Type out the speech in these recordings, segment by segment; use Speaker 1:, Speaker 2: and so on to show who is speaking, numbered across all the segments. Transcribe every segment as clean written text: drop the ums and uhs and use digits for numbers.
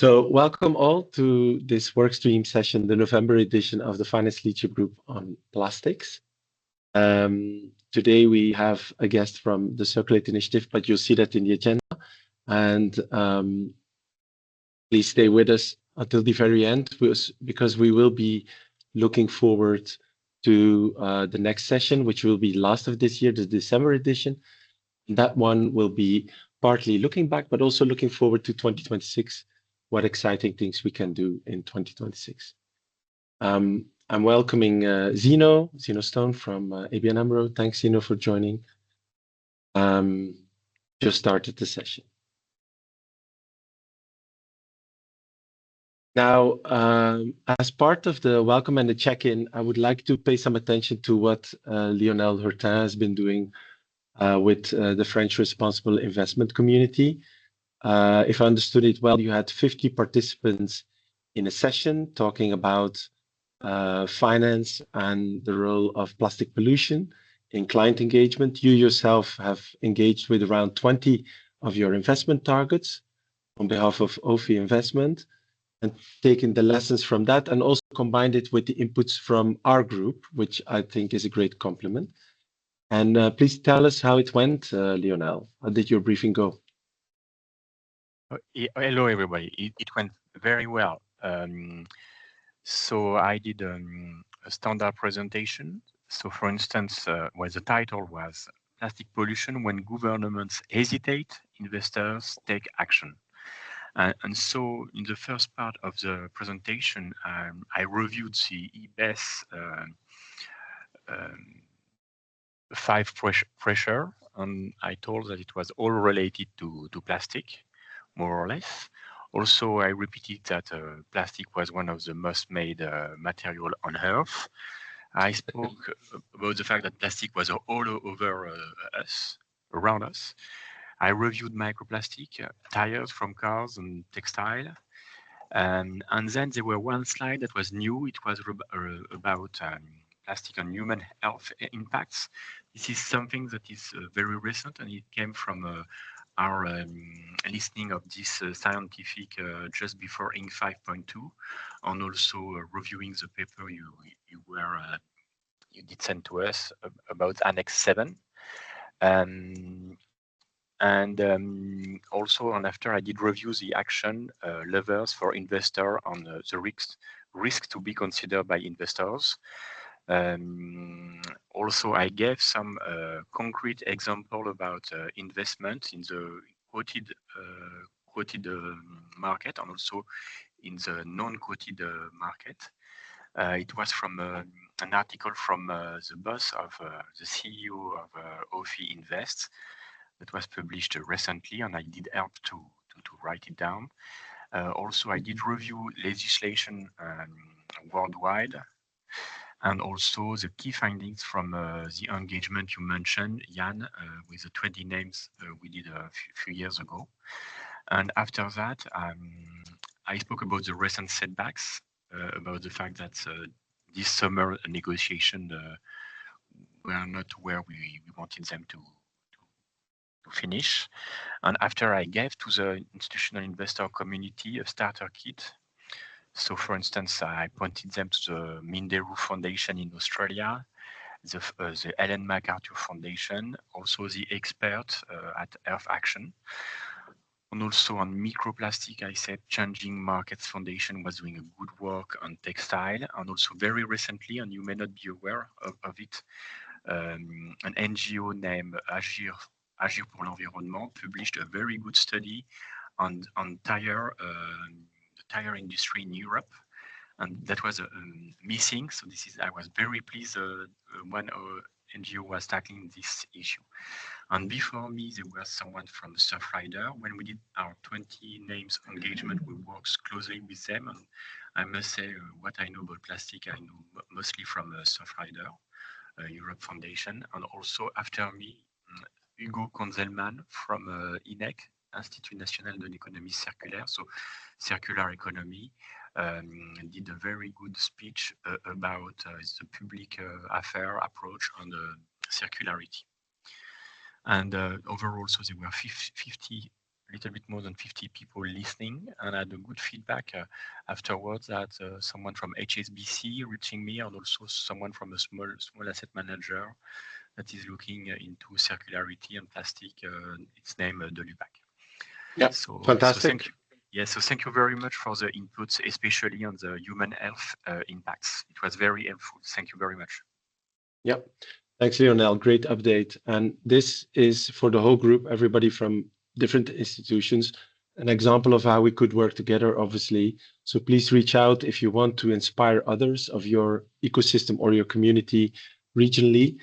Speaker 1: So welcome all to this workstream session, the November edition of the Finance Leadership Group on plastics. Today we have a guest from the Circulate Initiative, but you'll see that in the agenda. And please stay with us until the very end, because we will be looking forward to the next session, which will be last of this year, the December edition. That one will be partly looking back, but also looking forward to 2026, what exciting things we can do in 2026. I'm welcoming Zeno Stone from ABN AMRO. Thanks, Zeno, for joining. Just started the session. Now, as part of the welcome and the check-in, I would like to pay some attention to what Lionel Hurtin has been doing with the French responsible investment community. If I understood it well, you had 50 participants in a session talking about finance and the role of plastic pollution in client engagement. You yourself have engaged with around 20 of your investment targets on behalf of OFI Investment and taken the lessons from that and also combined it with the inputs from our group, which I think is a great compliment. And please tell us how it went, Lionel. How did your briefing go?
Speaker 2: Hello, everybody. It went very well. So I did a standard presentation. So for instance, where the title was Plastic Pollution When Governments Hesitate, Investors Take Action. And so in the first part of the presentation, I reviewed the EBES 5 pressure, and I told that it was all related to plastic, more or less. Also, I repeated that plastic was one of the most made material on Earth. I spoke about the fact that plastic was all over us, around us. I reviewed microplastic, tires from cars and textile. And then there were one slide that was new. It was about plastic on human health impacts. This is something that is very recent, and it came from our listening of this scientific just before Inc. 5.2, and also reviewing the paper you did send to us about Annex 7. Also, and after I did review the action levers for investor on the risk to be considered by investors. Also, I gave some concrete example about investment in the quoted market and also in the non-quoted market. It was from an article from the boss of the CEO of OFI Invest that was published recently, and I did help to write it down. Also, I did review legislation worldwide, and also the key findings from the engagement you mentioned, Jan, with the 20 names we did a few years ago. And after that, I spoke about the recent setbacks, about the fact that this summer negotiation were not where we wanted them to finish. And after I gave to the institutional investor community a starter kit. So for instance, I pointed them to the Minderoo Foundation in Australia, the Ellen MacArthur Foundation, also the expert at Earth Action. And also on microplastic, I said Changing Markets Foundation was doing a good work on textile. And also very recently, and you may not be aware of it, an NGO named Agir pour l'Environnement published a very good study on the tire industry in Europe, and that was missing. So I was very pleased when our NGO was tackling this issue. And before me, there was someone from Surfrider. When we did our 20 names engagement, we worked closely with them, and I must say what I know about plastic, I know mostly from Surfrider, Europe Foundation, and also after me, Hugo Konzelman from INEC, Institut National de l'Économie Circulaire, so circular economy, did a very good speech about the public affair approach on the circularity. And overall, so there were 50 little bit more than 50 people listening, and I had a good feedback afterwards that someone from HSBC reaching me, and also someone from a small asset manager that is looking into circularity and plastic. It's named Delubac.
Speaker 1: Yeah,
Speaker 2: so
Speaker 1: fantastic.
Speaker 2: So thank you. Yeah, so thank you very much for the inputs, especially on the human health impacts. It was very helpful. Thank you very much.
Speaker 1: Yeah, thanks, Lionel. Great update. And this is for the whole group, everybody from different institutions, an example of how we could work together, obviously. So please reach out if you want to inspire others of your ecosystem or your community regionally.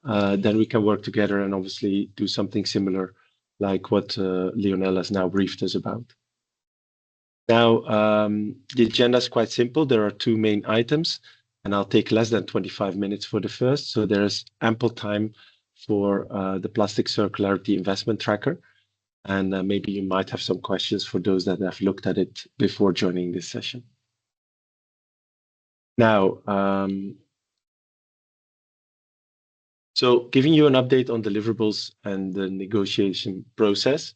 Speaker 1: Then we can work together and obviously do something similar like what Lionel has now briefed us about. Now, the agenda is quite simple. There are two main items, and I'll take less than 25 minutes for the first. So there's ample time for the plastic circularity investment tracker. And maybe you might have some questions for those that have looked at it before joining this session. Now, so giving you an update on deliverables and the negotiation process.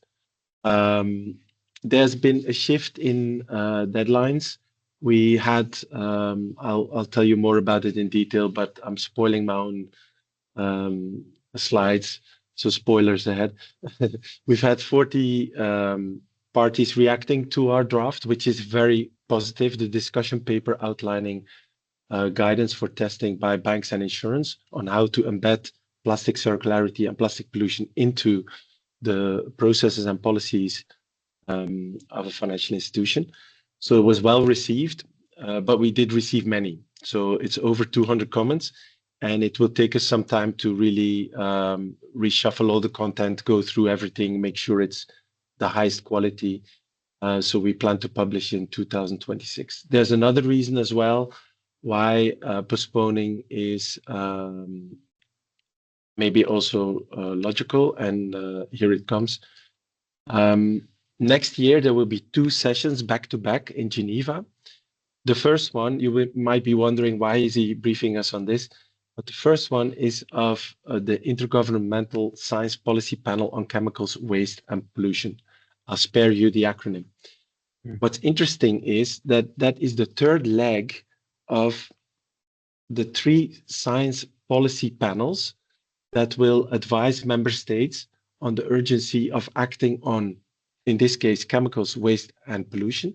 Speaker 1: There's been a shift in deadlines. We had, I'll tell you more about it in detail, but I'm spoiling my own slides, so spoilers ahead. We've had 40 parties reacting to our draft, which is very positive. The discussion paper outlining guidance for testing by banks and insurance on how to embed plastic circularity and plastic pollution into the processes and policies of a financial institution. So it was well received, but we did receive many. So it's over 200 comments, and it will take us some time to really reshuffle all the content, go through everything, make sure it's the highest quality. So we plan to publish in 2026. There's another reason as well why postponing is maybe also logical, and here it comes. Next year, there will be 2 sessions back-to-back in Geneva. The first one, you might be wondering, why is he briefing us on this? But the first one is of the Intergovernmental Science Policy Panel on Chemicals, Waste and Pollution. I'll spare you the acronym. What's interesting is that that is the third leg of the 3 science policy panels that will advise member states on the urgency of acting on, in this case, chemicals, waste, and pollution.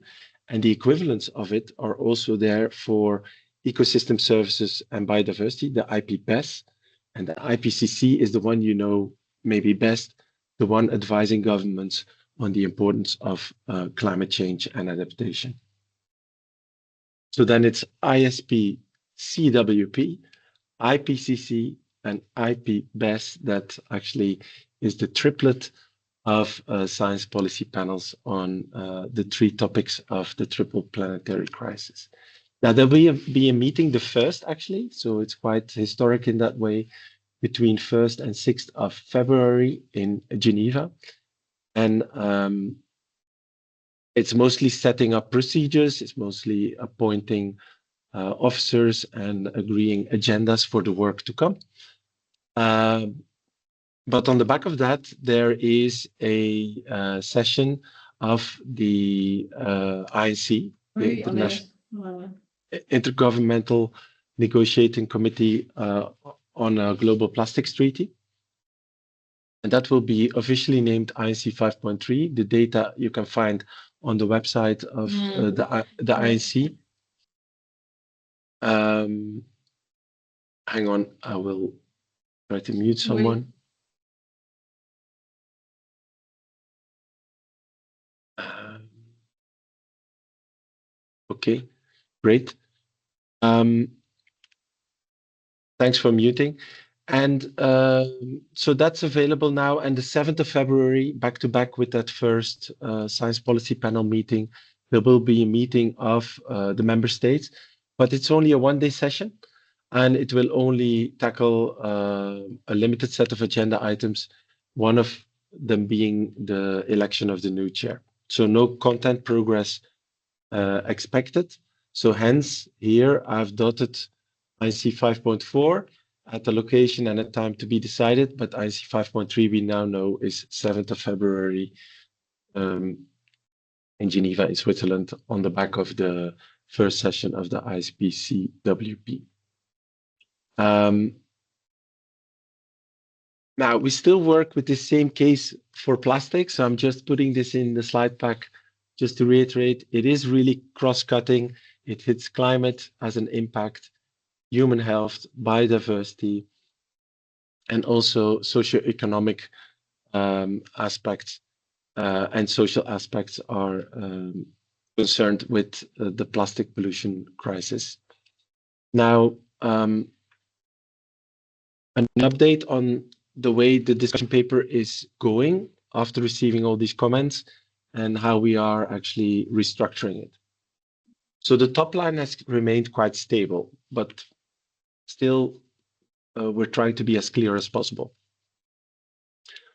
Speaker 1: And the equivalents of it are also there for ecosystem services and biodiversity, the IPBES. And the IPCC is the one you know maybe best, the one advising governments on the importance of climate change and adaptation. So then it's ISP, CWP, IPCC, and IPBES that actually is the triplet of science policy panels on the 3 topics of the triple planetary crisis. Now, there will be a meeting, the first actually, so it's quite historic in that way, between 1st and 6th of February in Geneva. And it's mostly setting up procedures, it's mostly appointing officers and agreeing agendas for the work to come. But on the back of that, there is a session of the INC, the Intergovernmental Negotiating Committee on a Global Plastics Treaty. And that will be officially named INC 5.3. The data you can find on the website of the INC. Hang on, I will try to mute someone. Okay, great. Thanks for muting. And so that's available now. And the 7th of February, back-to-back with that first science policy panel meeting, there will be a meeting of the member states, but it's only a 1-day session, and it will only tackle a limited set of agenda items, one of them being the election of the new chair. So no content progress expected. So hence here I've dotted INC 5.4 at a location and a time to be decided, but INC 5.3 we now know is 7th of February in Geneva, in Switzerland, on the back of the first session of the ISPCWP. Now, we still work with the same case for plastics. So I'm just putting this in the slide pack just to reiterate, it is really cross-cutting. It hits climate as an impact, human health, biodiversity, and also socioeconomic aspects and social aspects are concerned with the plastic pollution crisis. Now, an update on the way the discussion paper is going after receiving all these comments and how we are actually restructuring it. So the top line has remained quite stable, but still we're trying to be as clear as possible.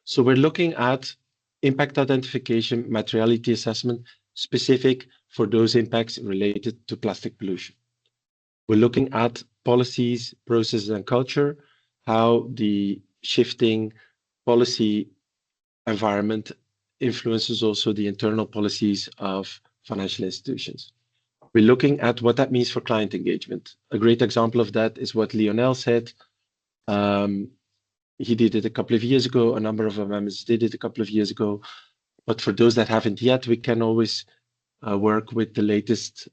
Speaker 1: So we're looking at impact identification, materiality assessment, specific for those impacts related to plastic pollution. We're looking at policies, processes, and culture, how the shifting policy environment influences also the internal policies of financial institutions. We're looking at what that means for client engagement. A great example of that is what Lionel said. He did it a couple of years ago. A number of our members did it a couple of years ago. But for those that haven't yet, we can always work with the latest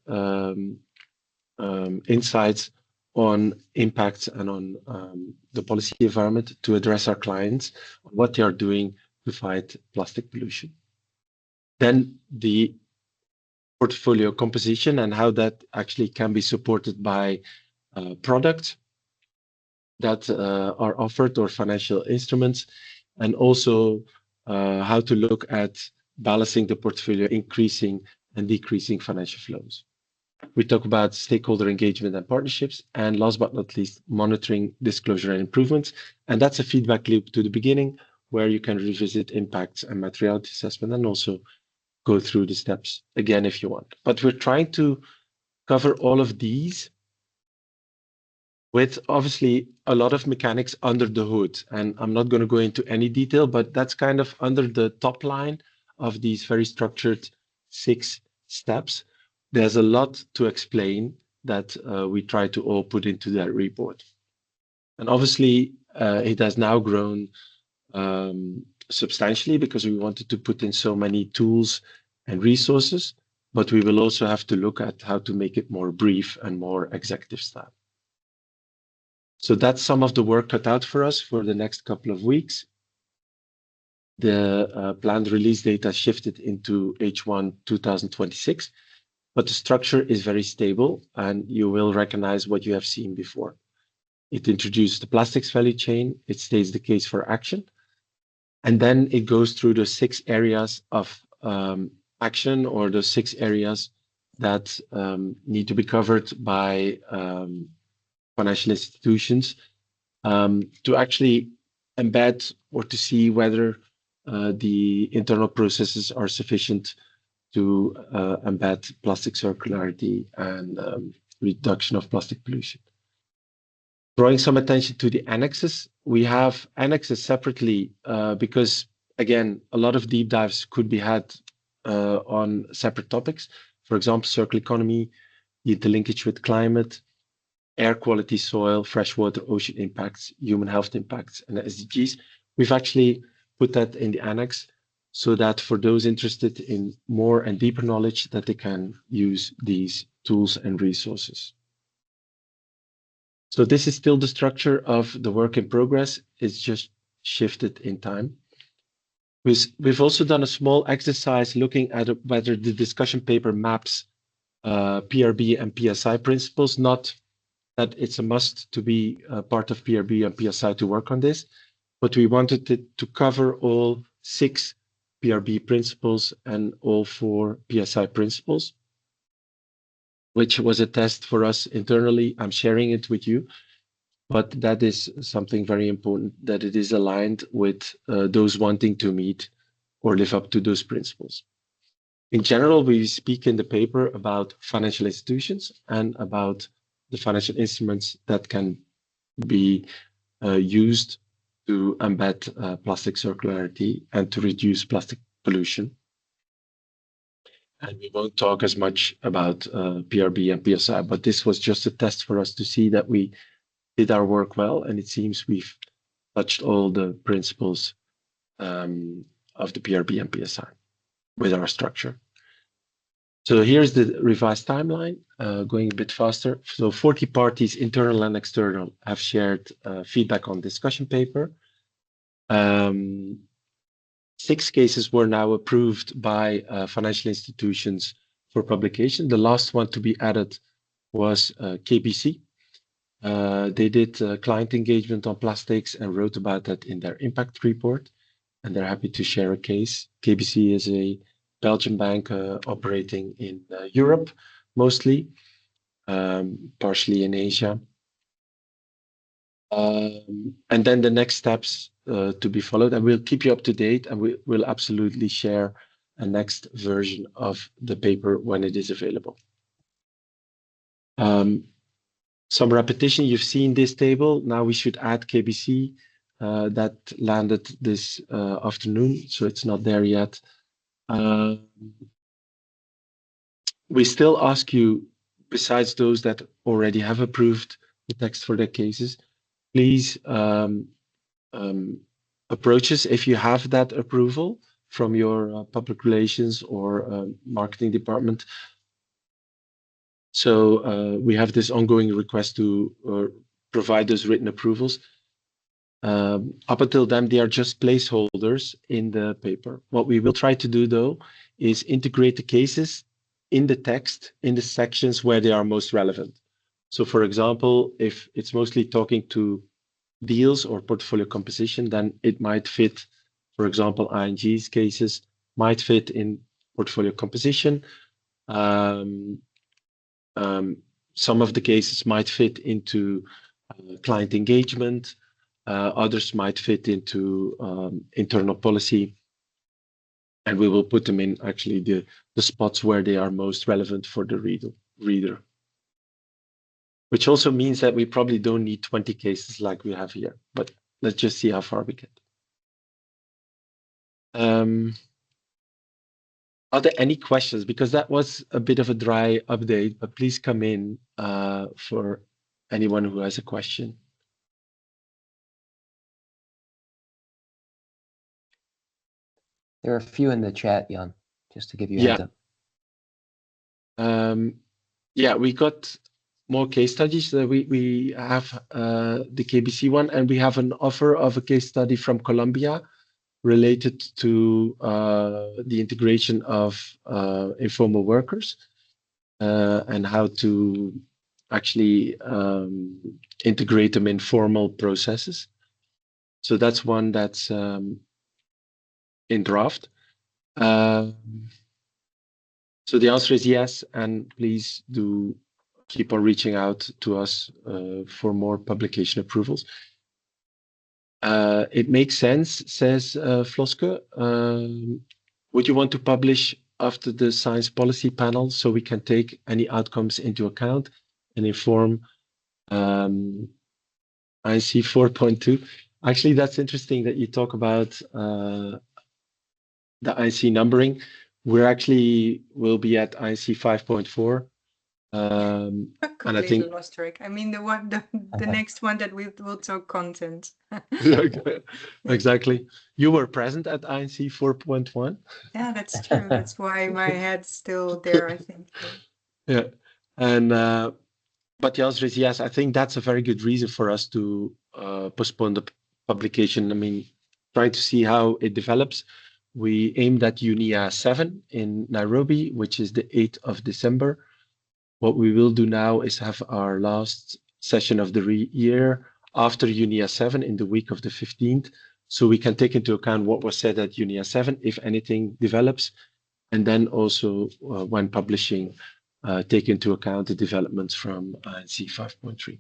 Speaker 1: insights on impacts and on the policy environment to address our clients on what they are doing to fight plastic pollution. Then the portfolio composition and how that actually can be supported by products that are offered or financial instruments, and also how to look at balancing the portfolio, increasing and decreasing financial flows. We talk about stakeholder engagement and partnerships, and last but not least, monitoring, disclosure, and improvements. And that's a feedback loop to the beginning where you can revisit impacts and materiality assessment and also go through the steps again if you want. But we're trying to cover all of these with obviously a lot of mechanics under the hood. And I'm not going to go into any detail, but that's kind of under the top line of these very structured 6 steps. There's a lot to explain that we try to all put into that report. And obviously, it has now grown substantially because we wanted to put in so many tools and resources, but we will also have to look at how to make it more brief and more executive style. So that's some of the work cut out for us for the next couple of weeks. The planned release date has shifted into H1 2026, but the structure is very stable and you will recognize what you have seen before. It introduces the plastics value chain, it states the case for action, and then it goes through the 6 areas of action or the 6 areas that need to be covered by financial institutions to actually embed or to see whether the internal processes are sufficient to embed plastic circularity and reduction of plastic pollution. Drawing some attention to the annexes, we have annexes separately because, again, a lot of deep dives could be had on separate topics. For example, circular economy, the interlinkage with climate, air quality, soil, freshwater, ocean impacts, human health impacts, and SDGs. We've actually put that in the annex so that for those interested in more and deeper knowledge that they can use these tools and resources. So this is still the structure of the work in progress. It's just shifted in time. We've also done a small exercise looking at whether the discussion paper maps PRB and PSI principles, not that it's a must to be part of PRB and PSI to work on this, but we wanted it to cover all 6 PRB principles and all 4 PSI principles, which was a test for us internally. I'm sharing it with you, but that is something very important, that it is aligned with those wanting to meet or live up to those principles. In general, we speak in the paper about financial institutions and about the financial instruments that can be used to embed plastic circularity and to reduce plastic pollution. And we won't talk as much about PRB and PSI, but this was just a test for us to see that we did our work well, and it seems we've touched all the principles of the PRB and PSI with our structure. So here's the revised timeline, going a bit faster. So 40 parties, internal and external, have shared feedback on discussion paper. 6 cases were now approved by financial institutions for publication. The last one to be added was KBC. They did client engagement on plastics and wrote about that in their impact report, and they're happy to share a case. KBC is a Belgian bank operating in Europe, mostly, partially in Asia. And then the next steps to be followed, and we'll keep you up to date, and we will absolutely share a next version of the paper when it is available. Some repetition, you've seen this table. Now we should add KBC that landed this afternoon, so it's not there yet. We still ask you, besides those that already have approved the text for their cases, please approach us if you have that approval from your public relations or marketing department. So we have this ongoing request to provide those written approvals. Up until then, they are just placeholders in the paper. What we will try to do, though, is integrate the cases in the text, in the sections where they are most relevant. So, for example, if it's mostly talking to deals or portfolio composition, then it might fit, for example, ING's cases might fit in portfolio composition. Some of the cases might fit into client engagement. Others might fit into internal policy. And we will put them in actually the spots where they are most relevant for the reader. Which also means that we probably don't need 20 cases like we have here, but let's just see how far we get. Are there any questions? Because that was a bit of a dry update, but please come in for anyone who has a question.
Speaker 3: There are a few in the chat, Jan, just to give you a heads up.
Speaker 1: Yeah, we got more case studies. We have the KBC one, and we have an offer of a case study from Colombia related to the integration of informal workers and how to actually integrate them in formal processes. So that's one that's in draft. So the answer is yes, and please do keep on reaching out to us for more publication approvals. It makes sense, says Floske. Would you want to publish after the science policy panel so we can take any outcomes into account and inform INC 4.2? Actually, that's interesting that you talk about the INC numbering. We're actually will be at INC 5.4.
Speaker 4: And I
Speaker 1: think
Speaker 4: lost track. I mean the next one that we'll talk content.
Speaker 1: Exactly. You were present at INC 4.1.
Speaker 4: Yeah, that's true. That's why my head's still there, I think.
Speaker 1: Yeah, and but the answer is yes. I think that's a very good reason for us to postpone the publication. I mean, trying to see how it develops. We aimed at UNIA 7 in Nairobi, which is the 8th of December. What we will do now is have our last session of the year after UNIA 7 in the week of the 15th, so we can take into account what was said at UNIA 7, if anything develops, and then also when publishing, take into account the developments from INC 5.3.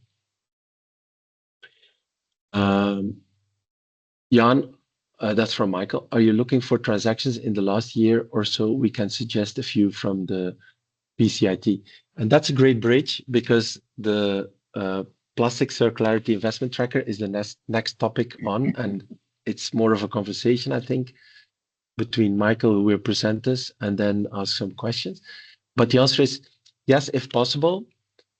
Speaker 1: Jan, that's from Michael. Are you looking for transactions in the last year or so? We can suggest a few from the PCIT. And that's a great bridge because the plastic circularity investment tracker is the next topic on, and it's more of a conversation, I think. between Michael, who will present us, and then ask some questions. But the answer is yes, if possible,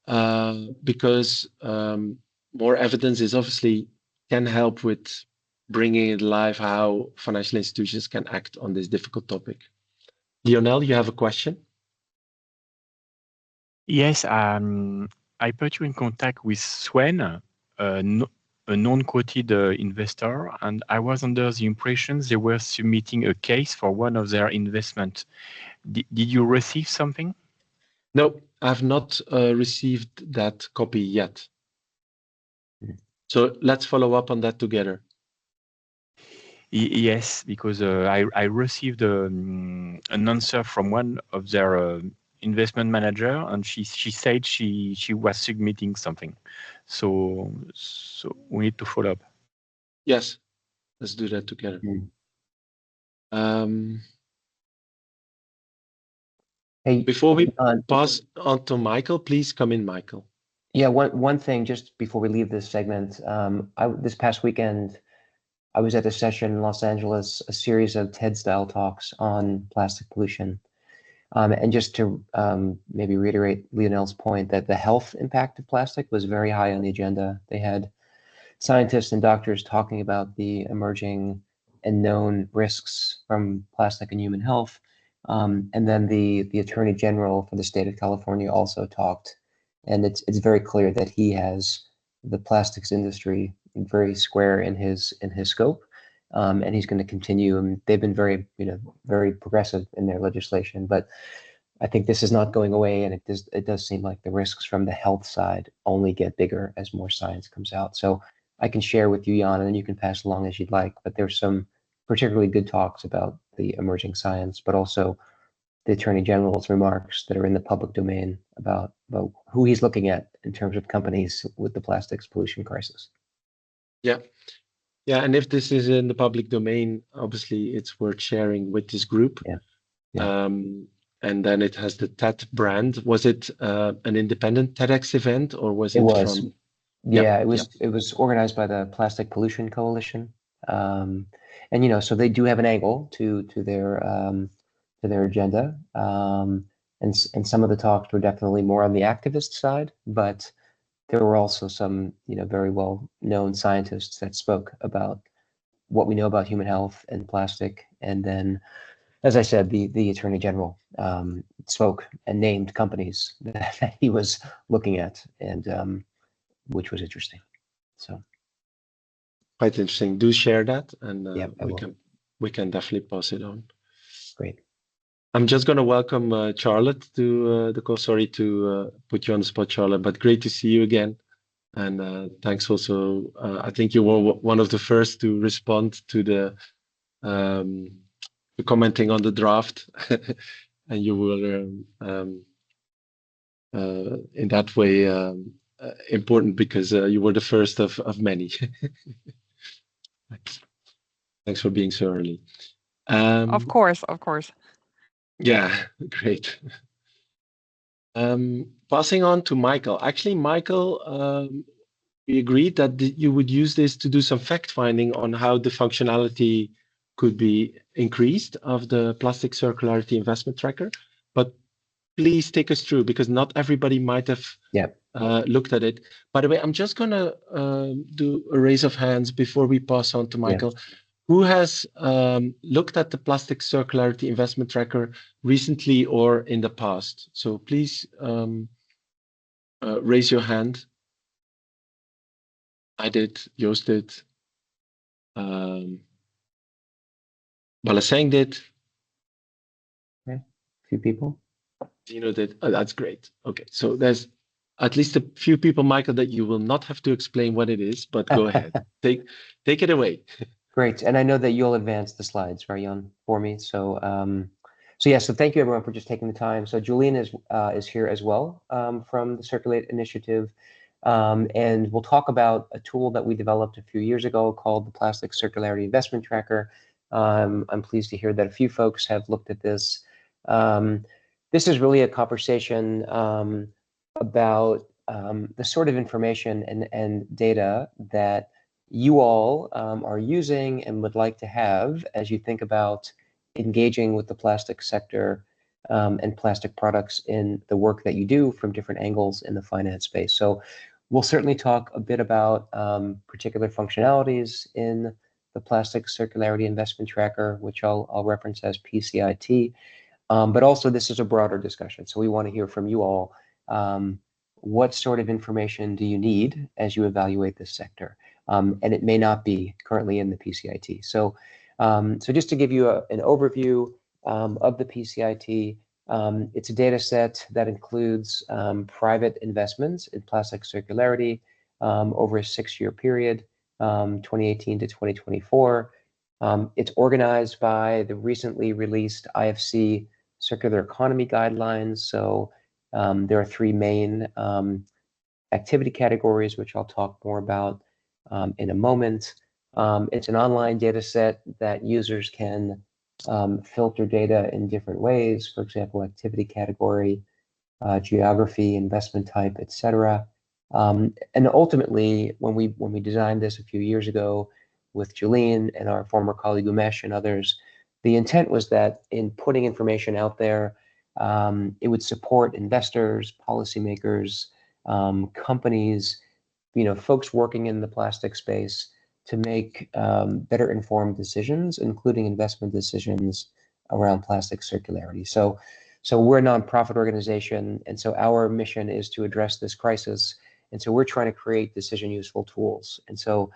Speaker 1: because more evidence is obviously can help with bringing it live how financial institutions can act on this difficult topic. Lionel, you have a question?
Speaker 2: Yes, I put you in contact with Swen, a non-quoted investor, and I was under the impression they were submitting a case for one of their investments. Did you receive something?
Speaker 1: No, I've not received that copy yet. So let's follow up on that together.
Speaker 2: Yes, because I received an answer from one of their investment manager, and she said she was submitting something. So we need to follow up.
Speaker 1: Yes, let's do that together.
Speaker 3: Hey,
Speaker 1: before we pass on to Michael, please come in, Michael.
Speaker 3: Yeah, one thing just before we leave this segment. This past weekend, I was at a session in Los Angeles, a series of TED-style talks on plastic pollution. And just to maybe reiterate Lionel's point that the health impact of plastic was very high on the agenda. They had scientists and doctors talking about the emerging and known risks from plastic and human health. And then the Attorney General for the state of California also talked. And it's very clear that he has the plastics industry very square in his scope. And he's going to continue. And they've been very progressive in their legislation. But I think this is not going away, and it does seem like the risks from the health side only get bigger as more science comes out. So I can share with you, Jan, and then you can pass along as you'd like. But there's some particularly good talks about the emerging science, but also the Attorney General's remarks that are in the public domain about who he's looking at in terms of companies with the plastics pollution crisis.
Speaker 1: Yeah. Yeah, and if this is in the public domain, obviously it's worth sharing with this group.
Speaker 3: Yeah.
Speaker 1: And then it has the TED brand. Was it an independent TEDx event, or was it from?
Speaker 3: Yeah, it was organized by the Plastic Pollution Coalition. And so they do have an angle to their agenda. And some of the talks were definitely more on the activist side, but there were also some, very well-known scientists that spoke about what we know about human health and plastic. And then, as I said, the Attorney General spoke and named companies that he was looking at, and which was interesting. So
Speaker 1: quite interesting. Do share that, and we can definitely pass it on.
Speaker 3: Great.
Speaker 1: I'm just going to welcome Charlotte to the call. Sorry to put you on the spot, Charlotte, but great to see you again. And thanks also. I think you were one of the first to respond to the commenting on the draft, and you were in that way important because you were the first of many. Thanks for being so early.
Speaker 5: Of course.
Speaker 1: Yeah, great. Passing on to Michael. Actually, Michael, we agreed that you would use this to do some fact-finding on how the functionality could be increased of the Plastic Circularity Investment Tracker. But please take us through, because not everybody might have looked at it. By the way, I'm just going to do a raise of hands before we pass on to Michael. Yeah. Who has looked at the Plastic Circularity Investment Tracker recently or in the past? So please raise your hand. I did, Joost did, Balasang did.
Speaker 3: Okay, a few people.
Speaker 1: Dino did. Oh, that's great. Okay, so there's at least a few people, Michael, that you will not have to explain what it is, but go ahead. Take it away.
Speaker 3: Great, and I know that you'll advance the slides, right, Jan, for me. So, so thank you everyone for just taking the time. So Julian is here as well from the Circulate Initiative, and we'll talk about a tool that we developed a few years ago called the Plastic Circularity Investment Tracker. I'm pleased to hear that a few folks have looked at this. This is really a conversation about the sort of information and data that you all are using and would like to have as you think about engaging with the plastic sector and plastic products in the work that you do from different angles in the finance space. So we'll certainly talk a bit about particular functionalities in the Plastic Circularity Investment Tracker, which I'll reference as PCIT. But also this is a broader discussion. So we want to hear from you all. What sort of information do you need as you evaluate this sector? And it may not be currently in the PCIT. So just to give you an overview of the PCIT, it's a data set that includes private investments in plastic circularity over a 6-year period, 2018 to 2024. It's organized by the recently released IFC Circular Economy Guidelines. So there are 3 main activity categories, which I'll talk more about in a moment. It's an online data set that users can filter data in different ways, for example, activity category, geography, investment type, etc. And ultimately, when we designed this a few years ago with Julene and our former colleague Umesh and others, the intent was that in putting information out there, it would support investors, policymakers, companies, folks working in the plastic space to make better informed decisions, including investment decisions around plastic circularity. So we're a nonprofit organization, and so our mission is to address this crisis. And so we're trying to create decision useful tools. And so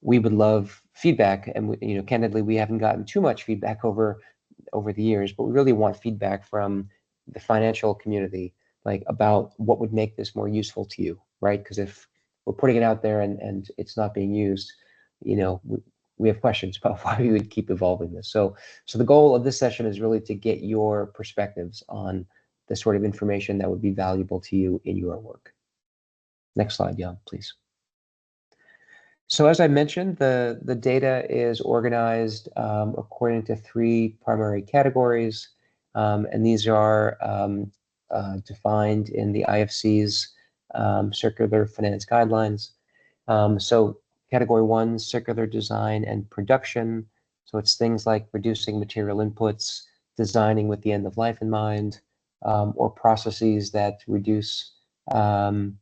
Speaker 3: we would love feedback. And candidly, we haven't gotten too much feedback over the years, but we really want feedback from the financial community, like about what would make this more useful to you, right? Because if we're putting it out there and it's not being used, we have questions about why we would keep evolving this. So the goal of this session is really to get your perspectives on the sort of information that would be valuable to you in your work. Next slide, Jan, please. So as I mentioned, the data is organized according to 3 primary categories, and these are defined in the IFC's Circular Finance Guidelines. So category 1, circular design and production. So it's things like reducing material inputs, designing with the end of life in mind, or processes that reduce virgin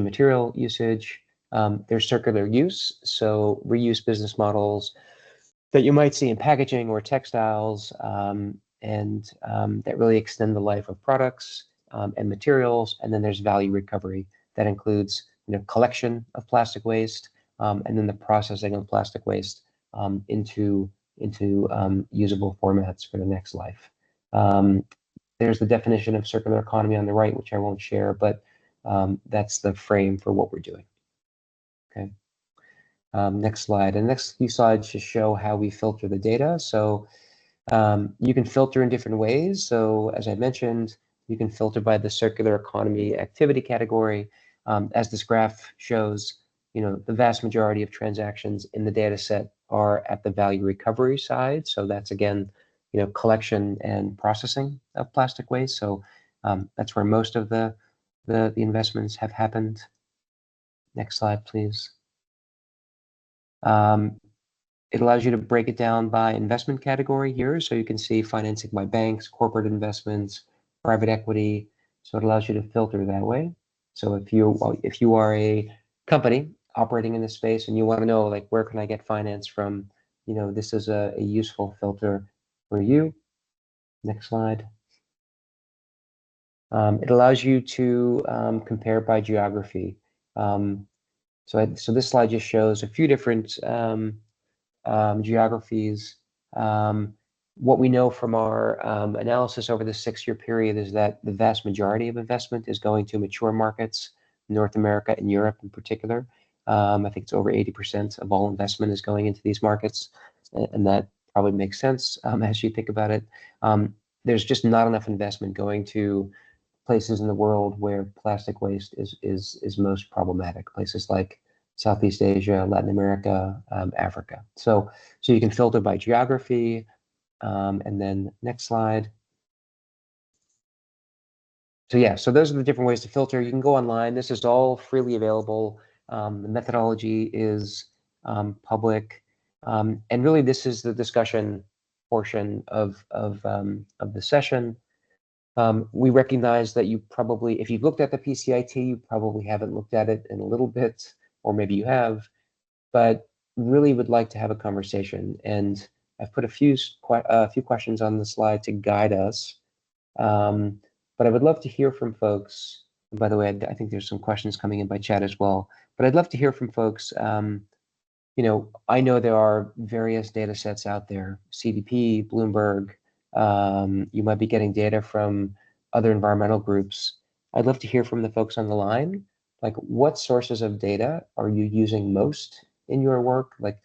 Speaker 3: material usage. There's circular use, so reuse business models that you might see in packaging or textiles, and that really extend the life of products and materials. And then there's value recovery that includes collection of plastic waste, and then the processing of plastic waste into usable formats for the next life. There's the definition of circular economy on the right, which I won't share, but that's the frame for what we're doing. Okay. Next slide. And the next few slides just show how we filter the data. So you can filter in different ways. So as I mentioned, you can filter by the circular economy activity category. As this graph shows, the vast majority of transactions in the data set are at the value recovery side. So that's again, collection and processing of plastic waste. So that's where most of the investments have happened. Next slide, please. It allows you to break it down by investment category here. So you can see financing by banks, corporate investments, private equity. So it allows you to filter that way. So if you are a company operating in this space and you want to know, like, where can I get finance from, this is a useful filter for you. Next slide. It allows you to compare by geography. So this slide just shows a few different geographies. What we know from our analysis over the 6-year period is that the vast majority of investment is going to mature markets, North America and Europe in particular. I think it's over 80% of all investment is going into these markets, and that probably makes sense as you think about it. There's just not enough investment going to places in the world where plastic waste is most problematic, places like Southeast Asia, Latin America, Africa. So you can filter by geography, and then next slide. So yeah, so those are the different ways to filter. You can go online. This is all freely available. The methodology is public, and really this is the discussion portion of the session. We recognize that you probably, if you've looked at the PCIT, you probably haven't looked at it in a little bit, or maybe you have, but really would like to have a conversation. And I've put a few questions on the slide to guide us. But I would love to hear from folks. And by the way, I think there's some questions coming in by chat as well. But I'd love to hear from folks. You know, I know there are various data sets out there, CDP, Bloomberg. You might be getting data from other environmental groups. I'd love to hear from the folks on the line. Like, what sources of data are you using most in your work? Like,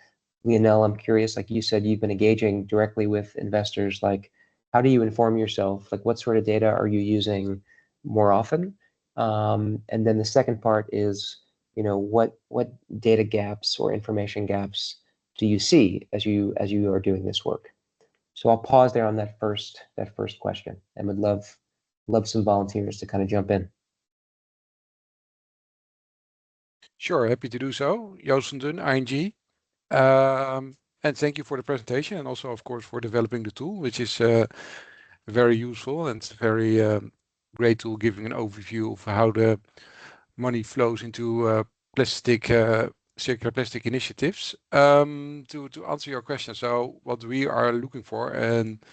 Speaker 3: Lionel, I'm curious, like you said, you've been engaging directly with investors. Like, how do you inform yourself? Like, what sort of data are you using more often? And then the second part is, you know, what data gaps or information gaps do you see as you are doing this work? So I'll pause there on that first question, and would love some volunteers to kind of jump in.
Speaker 6: Sure, happy to do so. Joost van Dun, ING. And thank you for the presentation, and also, of course, for developing the tool, which is very useful and very great tool, giving an overview of how the money flows into circular plastic initiatives. To answer your question, so what we are looking for, and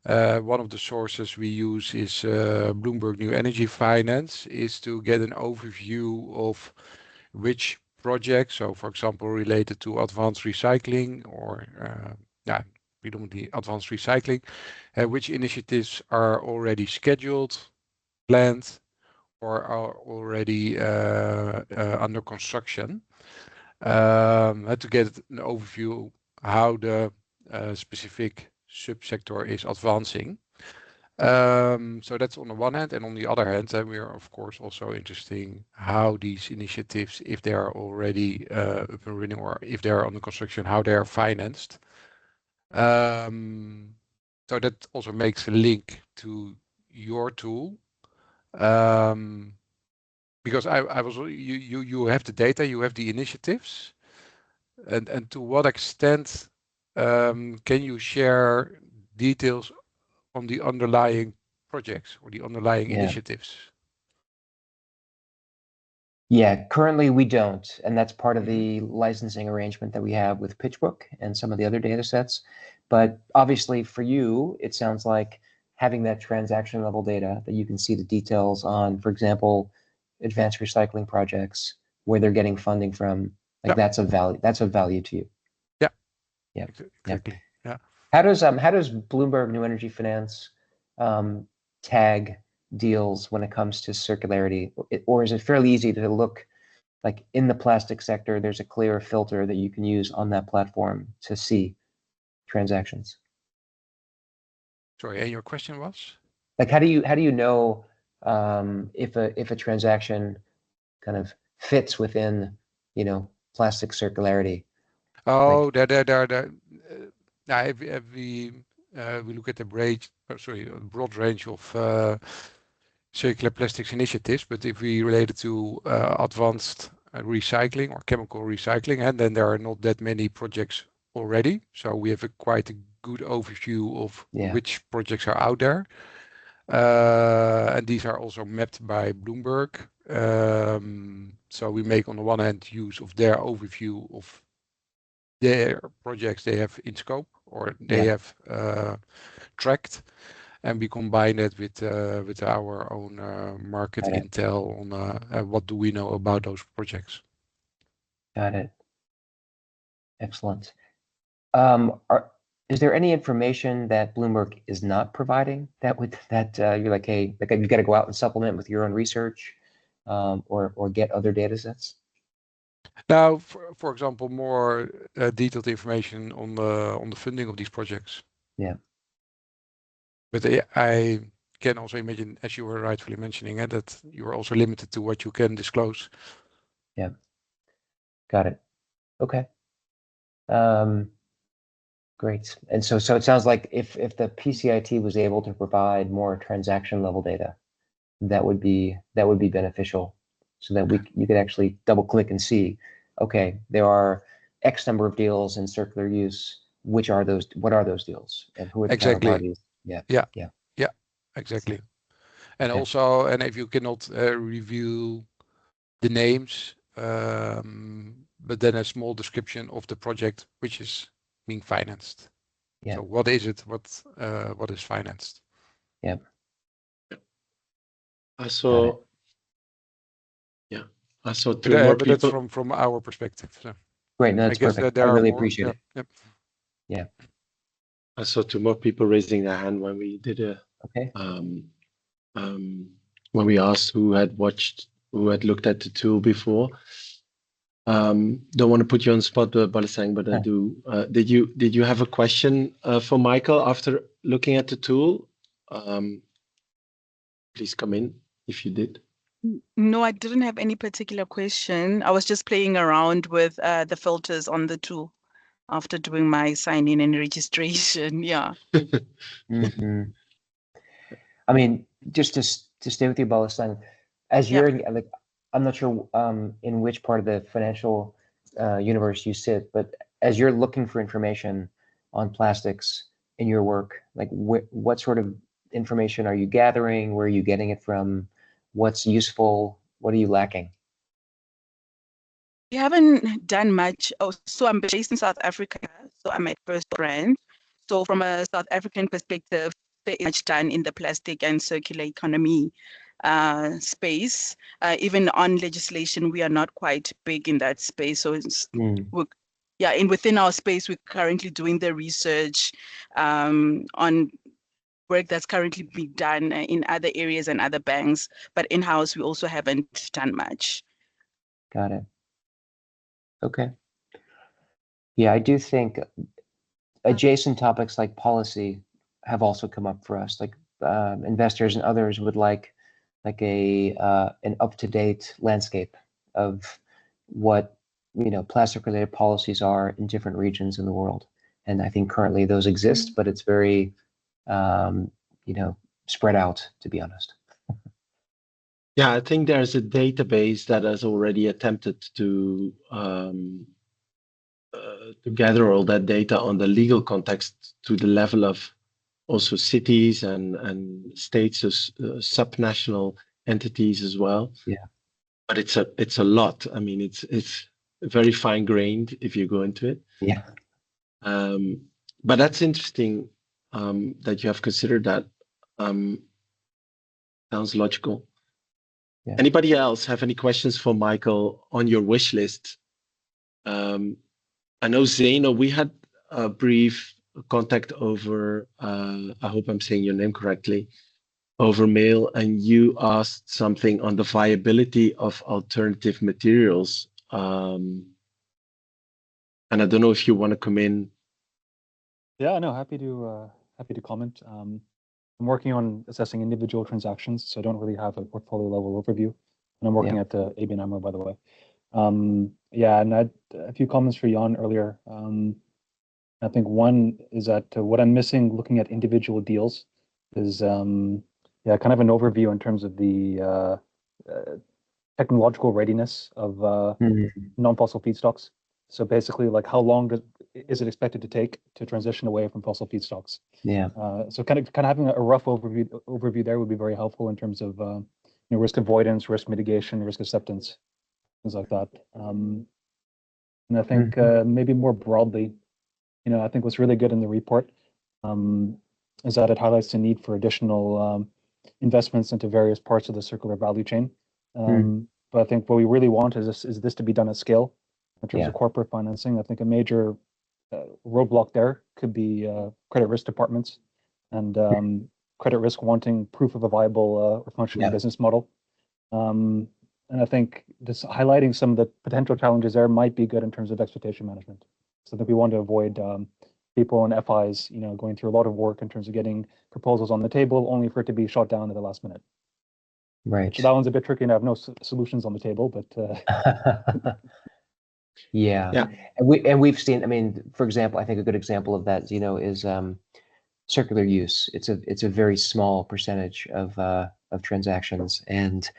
Speaker 6: one of the sources we use is Bloomberg New Energy Finance, is to get an overview of which projects, so for example, related to advanced recycling or predominantly advanced recycling, which initiatives are already scheduled, planned, or are already under construction. To get an overview how the specific subsector is advancing. So that's on the one hand, and on the other hand, we are of course also interested in how these initiatives, if they are already up and running or if they are under construction, how they are financed. So that also makes a link to your tool, because you have the data, you have the initiatives, and to what extent can you share details on the underlying projects or the underlying initiatives?
Speaker 3: Yeah, currently we don't, and that's part of the licensing arrangement that we have with PitchBook and some of the other data sets. But obviously for you, it sounds like having that transaction level data that you can see the details on, for example, advanced recycling projects, where they're getting funding from, like that's of value to you. Yeah.
Speaker 6: Exactly. Yeah.
Speaker 3: How does Bloomberg New Energy Finance tag deals when it comes to circularity, or is it fairly easy to look, like in the plastic sector, there's a clear filter that you can use on that platform to see transactions?
Speaker 6: Sorry, and your question was?
Speaker 3: Like, how do you know if a transaction kind of fits within, you know, plastic circularity?
Speaker 6: Oh, if we look at the broad range of circular plastics initiatives, but if we relate it to advanced recycling or chemical recycling, and then there are not that many projects already, so we have quite a good overview of which projects are out there, and these are also mapped by Bloomberg. So we make, on the one hand, use of their overview of their projects they have in scope or they have tracked, and we combine it with our own market intel on what do we know about those projects.
Speaker 3: Got it. Excellent. Is there any information that Bloomberg is not providing that you're like, hey, like you've got to go out and supplement with your own research, or get other data sets?
Speaker 6: Now, for example, more detailed information on the funding of these projects.
Speaker 3: Yeah.
Speaker 6: But I can also imagine, as you were rightfully mentioning, that you are also limited to what you can disclose.
Speaker 3: Yeah. Got it. Okay. Great. And so it sounds like if the PCIT was able to provide more transaction level data, that would be beneficial, so that you could actually double click and see, okay, there are X number of deals in circular use what are those deals and who are the
Speaker 6: Exactly.
Speaker 3: counterparties? Yeah.
Speaker 6: Exactly. And also, and if you cannot reveal the names, but then a small description of the project which is being financed.
Speaker 3: Yeah.
Speaker 6: So what is it? What is financed?
Speaker 3: Yeah.
Speaker 1: I saw two
Speaker 6: But,
Speaker 1: more
Speaker 6: but that's
Speaker 1: people.
Speaker 6: from our perspective. So
Speaker 3: Great. No,
Speaker 6: I
Speaker 3: that's
Speaker 6: guess
Speaker 3: perfect.
Speaker 6: there
Speaker 3: I
Speaker 6: are
Speaker 3: really
Speaker 6: more.
Speaker 3: appreciate it.
Speaker 6: Yep.
Speaker 3: Yeah.
Speaker 1: I saw two more people raising their hand when we did
Speaker 3: Okay.
Speaker 1: when we asked who had looked at the tool before. Don't want to put you on the spot, Balasang, but I do. Did you have a question for Michael after looking at the tool? Please come in if you did.
Speaker 5: No, I didn't have any particular question. I was just playing around with the filters on the tool after doing my sign in and registration. Yeah.
Speaker 3: Mm-hmm. I mean, just to stay with you, Balasang, as you're like, I'm not sure in which part of the financial universe you sit, but as you're looking for information on plastics in your work, like what sort of information are you gathering? Where are you getting it from? What's useful? What are you lacking?
Speaker 5: We haven't done much. Oh, so I'm based in South Africa, so I'm at First Brand. So from a South African perspective, very much done in the plastic and circular economy space. Even on legislation, we are not quite big in that space. So it's, and within our space, we're currently doing the research on work that's currently being done in other areas and other banks. But in-house, we also haven't done much.
Speaker 3: Got it. Okay. Yeah, I do think adjacent topics like policy have also come up for us. Like investors and others would like an up-to-date landscape of what plastic-related policies are in different regions in the world. And I think currently those exist, but it's very spread out, to be honest.
Speaker 1: Yeah, I think there's a database that has already attempted to gather all that data on the legal context to the level of also cities and states as subnational entities as well.
Speaker 3: Yeah,
Speaker 1: but it's a lot. I mean, it's very fine grained if you go into it.
Speaker 3: Yeah.
Speaker 1: But that's interesting that you have considered that. Sounds logical.
Speaker 3: Yeah.
Speaker 1: Anybody else have any questions for Michael on your wish list? I know Zaino, we had a brief contact over, I hope I'm saying your name correctly, over mail, and you asked something on the viability of alternative materials. And I don't know if you want to come in.
Speaker 7: Yeah, no, happy to comment. I'm working on assessing individual transactions, so I don't really have a portfolio level overview. And I'm working at the ABN AMRO, by the way. Yeah, and I had a few comments for Jan earlier. I think one is that what I'm missing looking at individual deals is kind of an overview in terms of the technological readiness of non-fossil feedstocks. So basically, like how long is it expected to take to transition away from fossil feedstocks?
Speaker 3: Yeah.
Speaker 7: So kind of having a rough overview there would be very helpful in terms of risk avoidance, risk mitigation, risk acceptance, things like that. And I think maybe more broadly, I think what's really good in the report is that it highlights the need for additional investments into various parts of the circular value chain. But I think what we really want is this to be done at scale in terms of corporate financing. I think a major roadblock there could be credit risk departments and credit risk wanting proof of a viable or functioning business model. And I think just highlighting some of the potential challenges there might be good in terms of expectation management. So that we want to avoid people and FIs, going through a lot of work in terms of getting proposals on the table, only for it to be shot down at the last minute.
Speaker 3: Right.
Speaker 7: So that one's a bit tricky, and I have no solutions on the table, but.
Speaker 3: Yeah. And we've seen. I mean, for example, I think a good example of that, is circular use. It's a very small percentage of transactions, and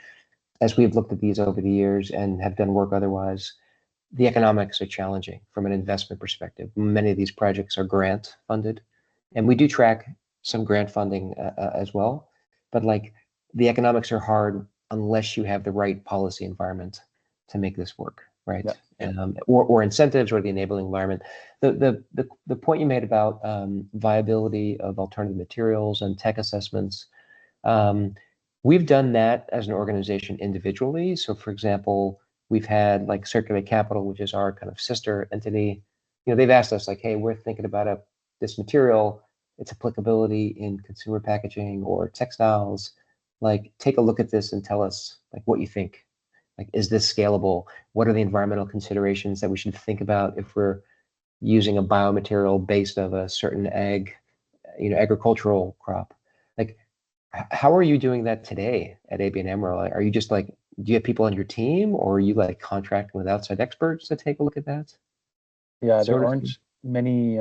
Speaker 3: as we've looked at these over the years and have done work otherwise, the economics are challenging from an investment perspective. Many of these projects are grant funded, and we do track some grant funding as well. But like the economics are hard unless you have the right policy environment to make this work, right?
Speaker 1: Yeah.
Speaker 3: Or incentives or the enabling environment. The point you made about viability of alternative materials and tech assessments, we've done that as an organization individually. So for example, we've had like Circulate Capital, which is our kind of sister entity. They've asked us like, hey, we're thinking about this material, its applicability in consumer packaging or textiles. Like, take a look at this and tell us like what you think. Like, is this scalable? What are the environmental considerations that we should think about if we're using a biomaterial based of a certain agricultural crop? Like, how are you doing that today at ABN AMRO? Are you just like, do you have people on your team, or are you like contracting with outside experts to take a look at that?
Speaker 7: Yeah,
Speaker 3: Sort
Speaker 7: there
Speaker 3: of
Speaker 7: aren't
Speaker 3: thing.
Speaker 7: many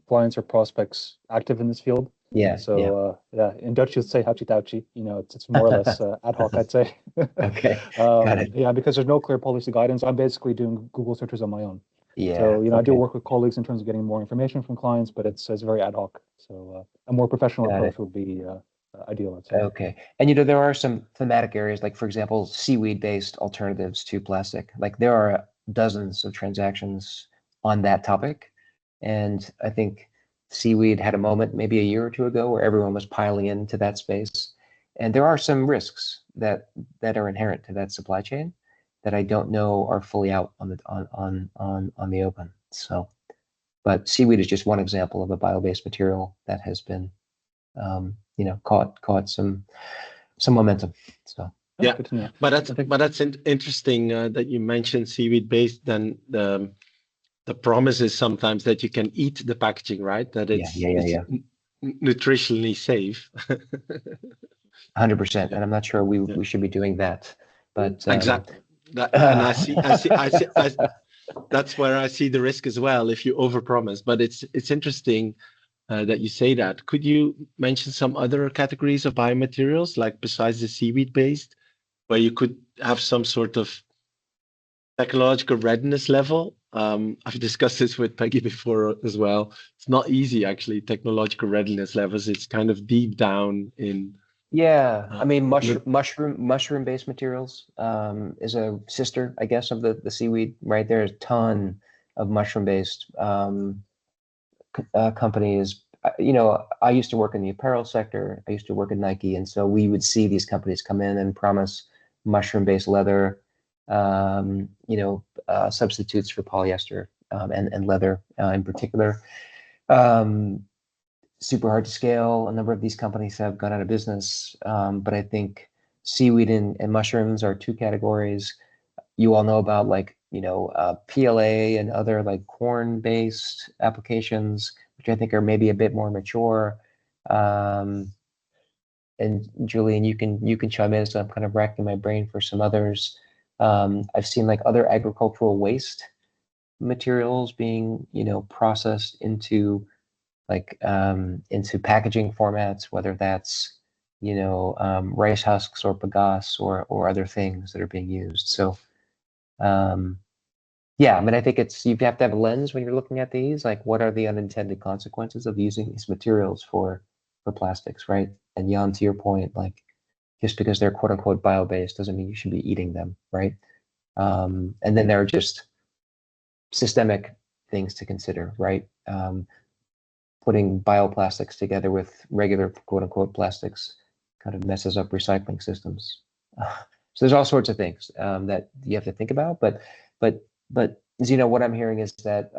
Speaker 7: clients or prospects active in this field.
Speaker 3: Yeah.
Speaker 7: So in Dutch you'd say houchi-touchi. It's more or less ad hoc, I'd say.
Speaker 3: Okay, got it.
Speaker 7: Yeah, because there's no clear policy guidance. I'm basically doing Google searches on my own.
Speaker 3: Yeah.
Speaker 7: So I do
Speaker 3: okay.
Speaker 7: work with colleagues in terms of getting more information from clients, but it's very ad hoc. So a more professional
Speaker 3: Got
Speaker 7: approach
Speaker 3: it.
Speaker 7: would be ideal, I'd say.
Speaker 3: Okay. And there are some thematic areas, like for example, seaweed-based alternatives to plastic. Like there are dozens of transactions on that topic. And I think seaweed had a moment maybe a year or two ago where everyone was piling into that space. And there are some risks that are inherent to that supply chain that I don't know are fully out on the open. So, but seaweed is just one example of a bio-based material that has been caught some momentum. So
Speaker 1: Yeah,
Speaker 7: good to know.
Speaker 1: but that's interesting that you mentioned seaweed based. Then the promise is sometimes that you can eat the packaging, right? That it's nutritionally safe.
Speaker 3: 100%, and I'm not sure we should be doing that, but
Speaker 1: exactly. And I see. That's where I see the risk as well if you overpromise. But it's interesting that you say that. Could you mention some other categories of biomaterials, like besides the seaweed based, where you could have some sort of technological readiness level? I've discussed this with Peggy before as well. It's not easy, actually, technological readiness levels. It's kind of deep down in.
Speaker 3: Yeah, I mean, mushroom-based materials is a sister, I guess, of the seaweed, right? There's a ton of mushroom-based companies. I used to work in the apparel sector. I used to work at Nike, and so we would see these companies come in and promise mushroom-based leather, substitutes for polyester and leather in particular. Super hard to scale. A number of these companies have gone out of business, but I think seaweed and mushrooms are two categories. You all know about PLA and other like corn-based applications, which I think are maybe a bit more mature. And Julian, you can chime in, so I'm kind of racking my brain for some others. I've seen like other agricultural waste materials being, processed into into packaging formats, whether that's, rice husks or bagasse or other things that are being used. So, yeah, I mean, I think you have to have a lens when you're looking at these, like what are the unintended consequences of using these materials for plastics, right? And Jan, to your point, like just because they're quote unquote bio-based doesn't mean you should be eating them, right? And then there are just systemic things to consider, right? Putting bioplastics together with regular quote unquote plastics kind of messes up recycling systems. So there's all sorts of things that you have to think about. But Zeno, what I'm hearing is that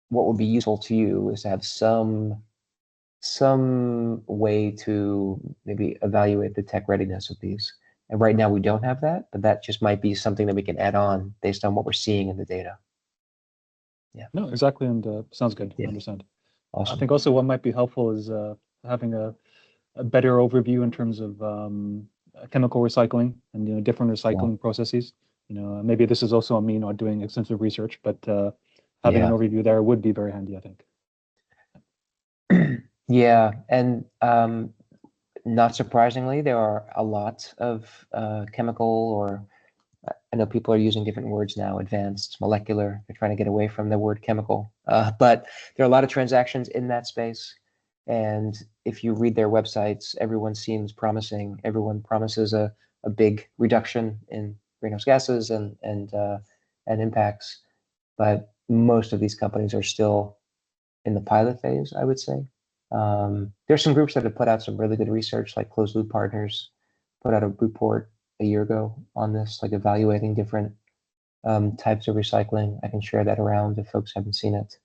Speaker 3: what would be useful to you is to have some way to maybe evaluate the tech readiness of these. And right now we don't have that, but that just might be something that we can add on based on what we're seeing in the data. Yeah.
Speaker 7: No, exactly, and sounds good.
Speaker 3: Yeah.
Speaker 7: I understand.
Speaker 3: Awesome.
Speaker 7: I think also what might be helpful is having a better overview in terms of chemical recycling and different recycling processes. Maybe this is also on me not doing extensive research, but having an overview there would be very handy, I think.
Speaker 3: Yeah, and not surprisingly, there are a lot of chemical or I know people are using different words now, advanced, molecular. They're trying to get away from the word chemical. But there are a lot of transactions in that space. And if you read their websites, everyone seems promising. Everyone promises a big reduction in greenhouse gases and impacts. But most of these companies are still in the pilot phase, I would say. There's some groups that have put out some really good research, like Closed Loop Partners put out a report a year ago on this, like evaluating different types of recycling. I can share that around if folks haven't seen it.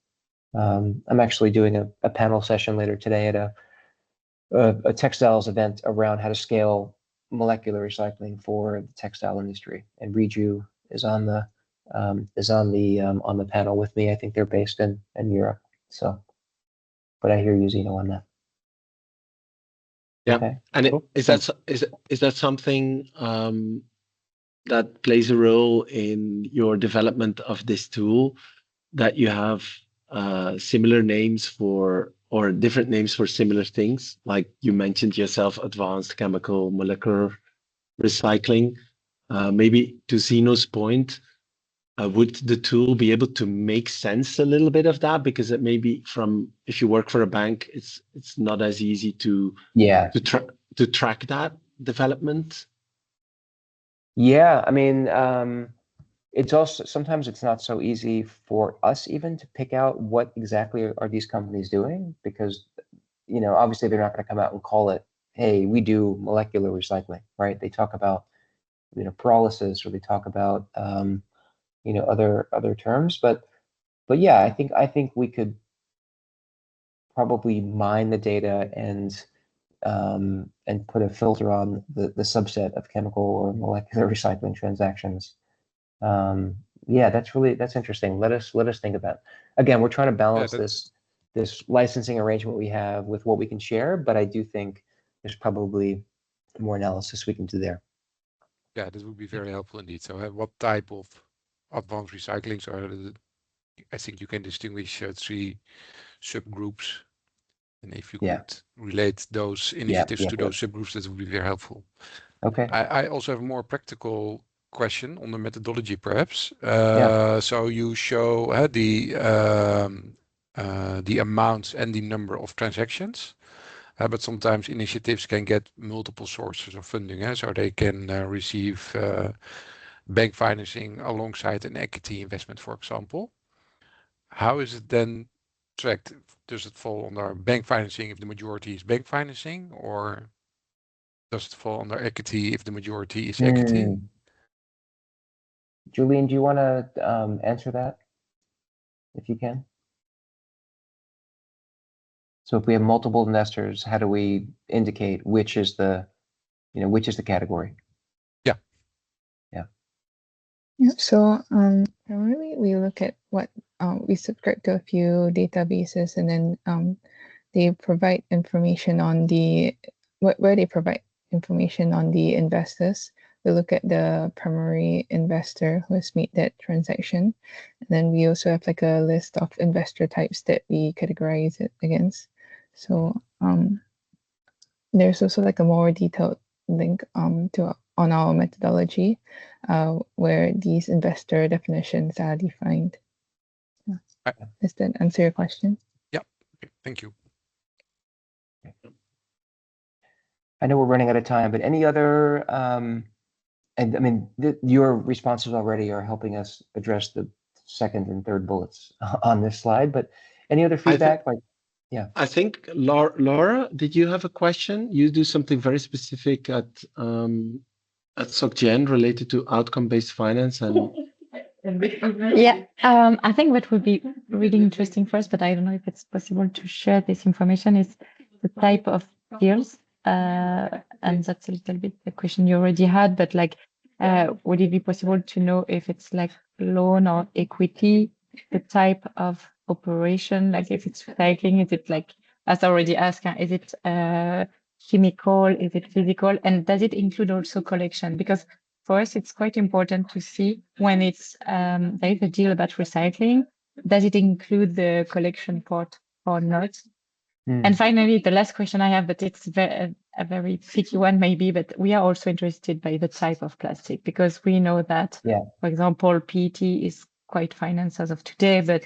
Speaker 3: I'm actually doing a panel session later today at a textiles event around how to scale molecular recycling for the textile industry. And Reju is on the panel with me. I think they're based in Europe. So, but I hear you, Zeno, on that.
Speaker 1: Yeah,
Speaker 3: okay.
Speaker 1: and
Speaker 7: Cool.
Speaker 1: is that something that plays a role in your development of this tool, that you have similar names for, or different names for similar things? Like you mentioned yourself, advanced chemical molecular recycling. Maybe to Zeno's point, would the tool be able to make sense a little bit of that? Because it may be if you work for a bank, it's not as easy to track that development.
Speaker 3: Yeah, I mean, it's also sometimes it's not so easy for us even to pick out what exactly are these companies doing, because obviously they're not going to come out and call it, hey, we do molecular recycling, right? They talk about pyrolysis, or they talk about other terms, but yeah, I think we could probably mine the data and put a filter on the subset of chemical or molecular recycling transactions. Yeah, that's interesting. Let us think about it. Again, we're trying to balance this licensing arrangement we have with what we can share, but I do think there's probably more analysis we can do there.
Speaker 6: Yeah, this would be very helpful indeed. So what type of advanced recycling? So I think you can distinguish 3 subgroups. And if you could relate those initiatives to those subgroups, that would be very helpful.
Speaker 3: Okay.
Speaker 6: I also have a more practical question on the methodology, perhaps. So you show the amounts and the number of transactions, but sometimes initiatives can get multiple sources of funding, so they can receive bank financing alongside an equity investment, for example. How is it then tracked? Does it fall under bank financing if the majority is bank financing, or does it fall under equity if the majority is equity?
Speaker 3: Julian, do you want to answer that, if you can? So if we have multiple investors, how do we indicate which is the category?
Speaker 8: So primarily we look at what we subscribe to a few databases, and then they provide information on where they provide information on the investors. We look at the primary investor who has made that transaction, and then we also have like a list of investor types that we categorize it against. So there's also like a more detailed link on our methodology where these investor definitions are defined. Does that answer your question?
Speaker 6: Yeah, thank you.
Speaker 3: I know we're running out of time, but any other, and I mean, your responses already are helping us address the second and third bullets on this slide, but any other feedback?
Speaker 1: I think, Laura, did you have a question? You do something very specific at SocGen related to outcome-based finance and...
Speaker 9: Yeah, I think what would be really interesting for us, but I don't know if it's possible to share this information, is the type of deals. And that's a little bit the question you already had, but like, would it be possible to know if it's like loan or equity, the type of operation, like if it's recycling, is it like, as I already asked, is it chemical, is it physical, and does it include also collection? Because for us, it's quite important to see when it's there is a deal about recycling, does it include the collection part or not? And finally, the last question I have, but it's very, a very picky one maybe, but we are also interested by the type of plastic because we know that, for example, PET is quite financed as of today, but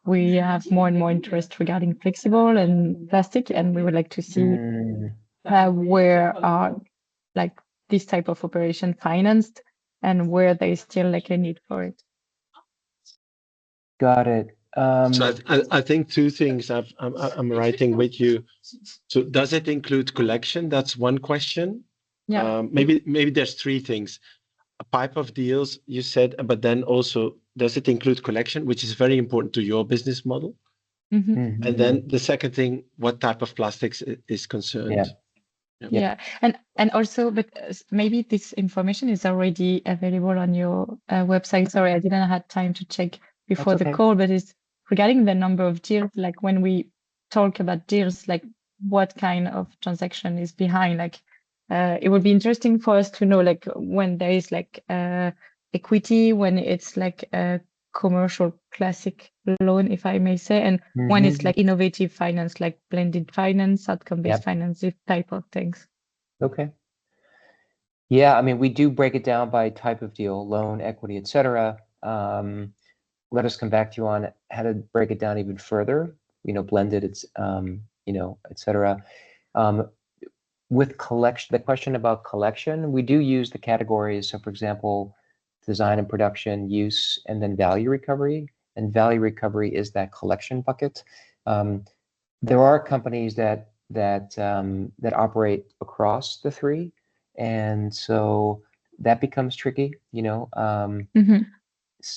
Speaker 9: we have more and more interest regarding flexible and plastic, and we would like to see where are like this type of operation financed and where there is still like a need for it.
Speaker 3: Got it.
Speaker 1: So I think two things I'm writing with you. So does it include collection? That's one question.
Speaker 9: Yeah.
Speaker 1: Maybe there's three things. A pipe of deals, you said, but then also, does it include collection, which is very important to your business model?
Speaker 9: Mm-hmm.
Speaker 1: And then the second thing, what type of plastics is concerned?
Speaker 9: Yeah. And also, but maybe this information is already available on your website. Sorry, I didn't have time to check before the call, but it's regarding the number of deals. Like when we talk about deals, like what kind of transaction is behind? Like it would be interesting for us to know, like when there is like equity, when it's like a commercial classic loan, if I may say, and when it's like innovative finance, like blended finance, outcome-based finance, this type of things.
Speaker 3: Okay. Yeah, I mean, we do break it down by type of deal, loan, equity, etc. Let us come back to you on how to break it down even further. Blended, it's etc. With collection, the question about collection, we do use the categories. So, for example, design and production, use, and then value recovery. And value recovery is that collection bucket. There are companies that operate across the three, and so that becomes tricky,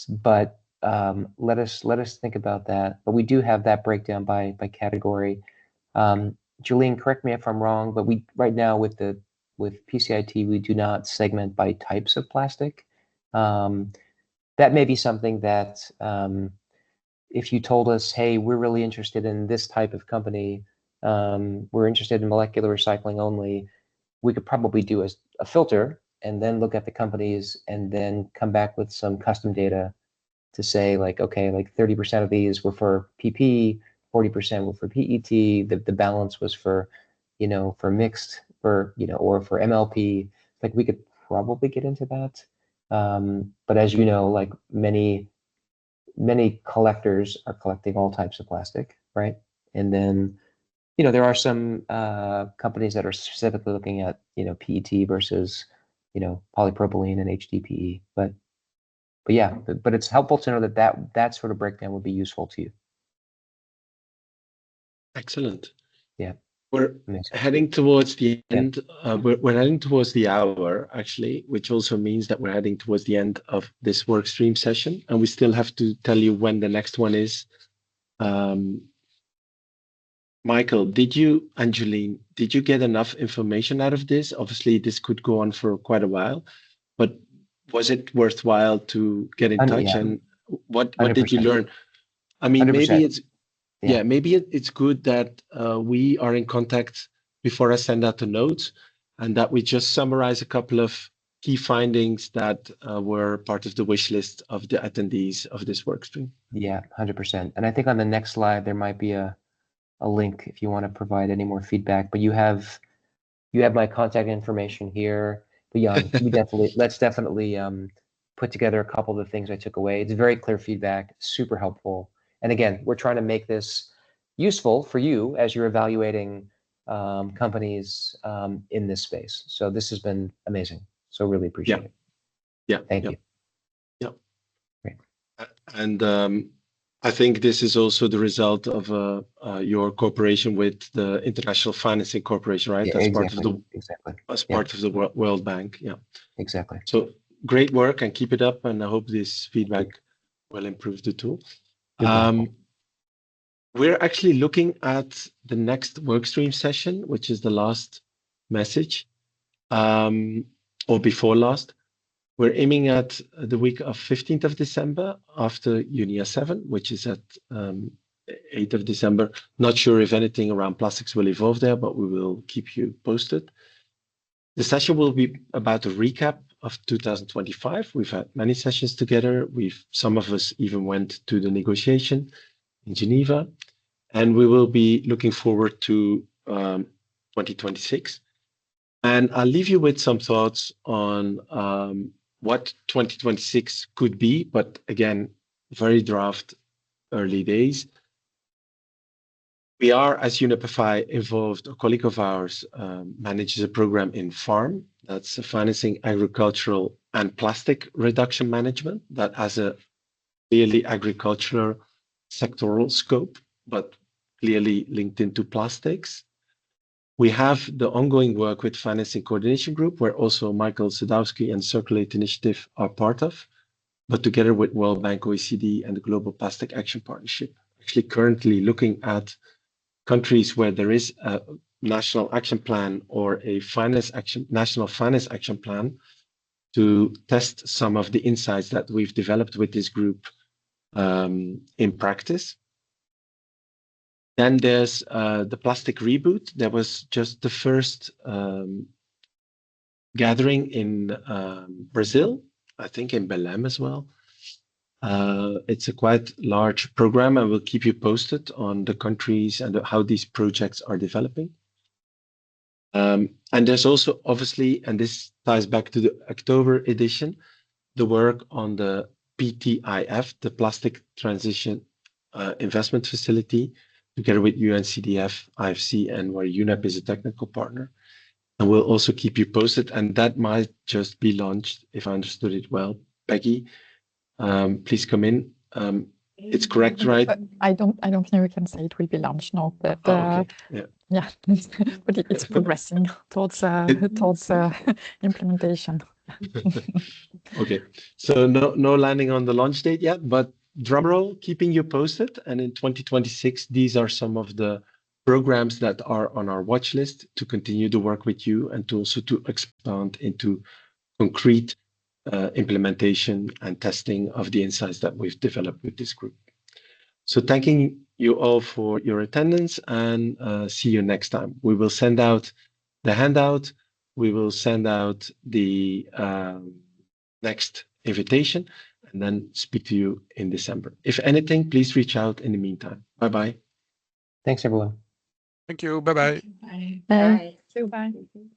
Speaker 3: But let us think about that. But we do have that breakdown by category. Julien, correct me if I'm wrong, but we right now with PCIT we do not segment by types of plastic. That may be something that if you told us, hey, we're really interested in this type of company, we're interested in molecular recycling only, we could probably do a filter and then look at the companies and then come back with some custom data to say like, okay, like 30% of these were for PP, 40% were for PET, the balance was for, for mixed, or for MLP. Like we could probably get into that. But as you know, like many collectors are collecting all types of plastic, right? And then, there are some companies that are specifically looking at, PET versus, polypropylene and HDPE. But yeah, but it's helpful to know that sort of breakdown would be useful to you.
Speaker 1: Excellent.
Speaker 3: Yeah.
Speaker 1: We're heading towards the end. We're heading towards the hour, actually, which also means that we're heading towards the end of this workstream session, and we still have to tell you when the next one is. Michael, and Julien, did you get enough information out of this? Obviously, this could go on for quite a while, but was it worthwhile to get in touch? Yeah. And what did you learn? I mean, 100%. Maybe it's maybe it's good that we are in contact before I send out the notes, and that we just summarize a couple of key findings that were part of the wish list of the attendees of this workstream.
Speaker 3: Yeah, 100%. And I think on the next slide there might be a link if you want to provide any more feedback. But you have my contact information here. But yeah, let's definitely put together a couple of the things I took away. It's very clear feedback, super helpful. And again, we're trying to make this useful for you as you're evaluating companies in this space. So this has been amazing. So really appreciate it.
Speaker 1: Yeah.
Speaker 3: Thank you.
Speaker 1: Yeah.
Speaker 3: Great.
Speaker 1: And I think this is also the result of your cooperation with the International Financing Corporation, right?
Speaker 3: Yeah,
Speaker 1: as part of the World Bank. Yeah.
Speaker 3: Exactly.
Speaker 1: So great work and keep it up. And I hope this feedback will improve the tool. We're actually looking at the next workstream session, which is the last message, or before last. We're aiming at the week of 15th of December after UNIA 7, which is at 8th of December. Not sure if anything around plastics will evolve there, but we will keep you posted. The session will be about a recap of 2025. We've had many sessions together. Some of us even went to the negotiation in Geneva, and we will be looking forward to 2026. And I'll leave you with some thoughts on what 2026 could be, but again, very draft, early days. We are, as Unipify, involved. A colleague of ours manages a program in FARM, that's financing agricultural and plastic reduction management, that has a clearly agricultural sectoral scope, but clearly linked into plastics. We have the ongoing work with Financing Coordination Group, where also Michael Sadowski and Circulate Initiative are part of, but together with World Bank, OECD, and the Global Plastic Action Partnership, actually currently looking at countries where there is a national action plan or a national finance action plan to test some of the insights that we've developed with this group in practice. Then there's the Plastic Reboot. There was just the first gathering in Brazil, I think in Belém as well. It's a quite large program, and we'll keep you posted on the countries and how these projects are developing. And there's also, obviously, and this ties back to the October edition, the work on the PTIF, the Plastic Transition Investment Facility, together with UNCDF, IFC, and where UNEP is a technical partner. And we'll also keep you posted, and that might just be launched, if I understood it well. Peggy, please come in. It's correct, right?
Speaker 10: I don't think we can say it will be launched now, but
Speaker 1: Okay.
Speaker 10: yeah, but it's progressing towards implementation.
Speaker 1: Okay, so no landing on the launch date yet, but drumroll, keeping you posted. And in 2026, these are some of the programs that are on our watch list to continue to work with you and to also to expand into concrete implementation and testing of the insights that we've developed with this group. So thanking you all for your attendance, and see you next time. We will send out the handout. We will send out the next invitation, and then speak to you in December. If anything, please reach out in the meantime. Bye-bye.
Speaker 3: Thanks, everyone.
Speaker 6: Thank you. Bye-bye.
Speaker 10: Bye. Bye.